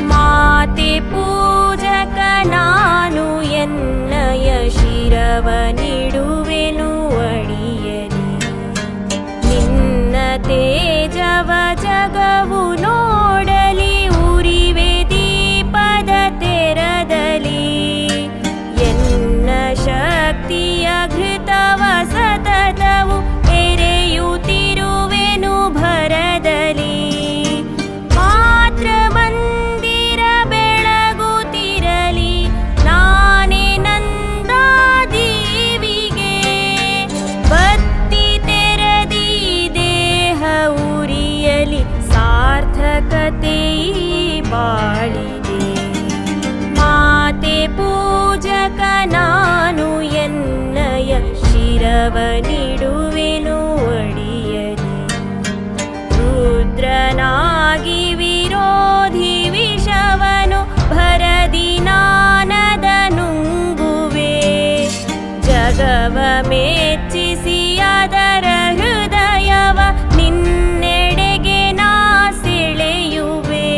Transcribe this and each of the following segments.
ಮಾತೆ ಪೂಜಕ ನಾನು ಎನ್ನಯ ಶಿರವ ನೀಡುವೆನು ಅಡಿಯಲಿ. ನಿನ್ನ ತೇಜವ ಜಗವು ನೋಡಲಿ, ಉರಿವೆ ದೀಪದ ತೆರದಲ್ಲಿ. ಎನ್ನ ಶಕ್ತಿಯ ಘೃತವ ಸತತವು ಎರೆಯುತ್ತಿರುವೆನು ಭರದಲ್ಲಿ. ಮಾತ್ರ ಮಂದಿರ ಬೆಳಗುತ್ತಿರಲಿ, ನಾನೇ ನಂದಾದೀವಿಗೆ. ಬತ್ತಿ ತೆರದಿ ದೇಹ ಉರಿಯಲಿ, ಸಾರ್ಥಕತೆ ಬಾಳಿದೆ. ಮಾತೆ ಪೂಜಕ ನಾನು ಎನ್ನಯ ಶಿರವ ನೀಡುವೆನು ಅಡಿಯಲಿ. ರುದ್ರನಾಗಿ ವಿರೋಧಿ ವಿಷವನು ಭರದಿ ನಾನದ ನುಂಗುವೆ. ಜಗವ ಮೆಚ್ಚಿಸಿ ಅದರ ಹೃದಯವ ನಿನ್ನೆಡೆಗೆ ನಾ ಸೆಳೆಯುವೆ.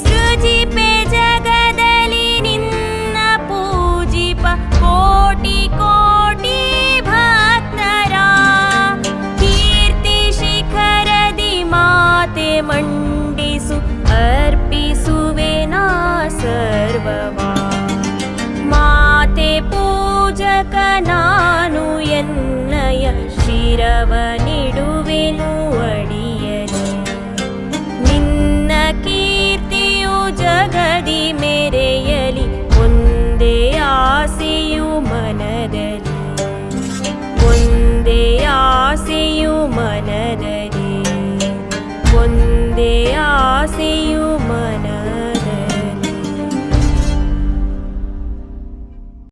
ಸೃಜಿಪೆ ಜಗದಲ್ಲಿ ನಿನ್ನ ಪೂಜಿಪ ಕೋಟಿ ಕೋಟಿ ಭಕ್ತರ. ಕೀರ್ತಿ ಶಿಖರದಿ ಮಾತೆ ಮಂಡಿಸು, ಅರ್ಪಿಸುವೆ ನಾ ಸರ್ವವ. ಮಾತೆ ಪೂಜಕ ನಾನು ಎನ್ನಯ ಶಿರವ ನೀಡುವೆನು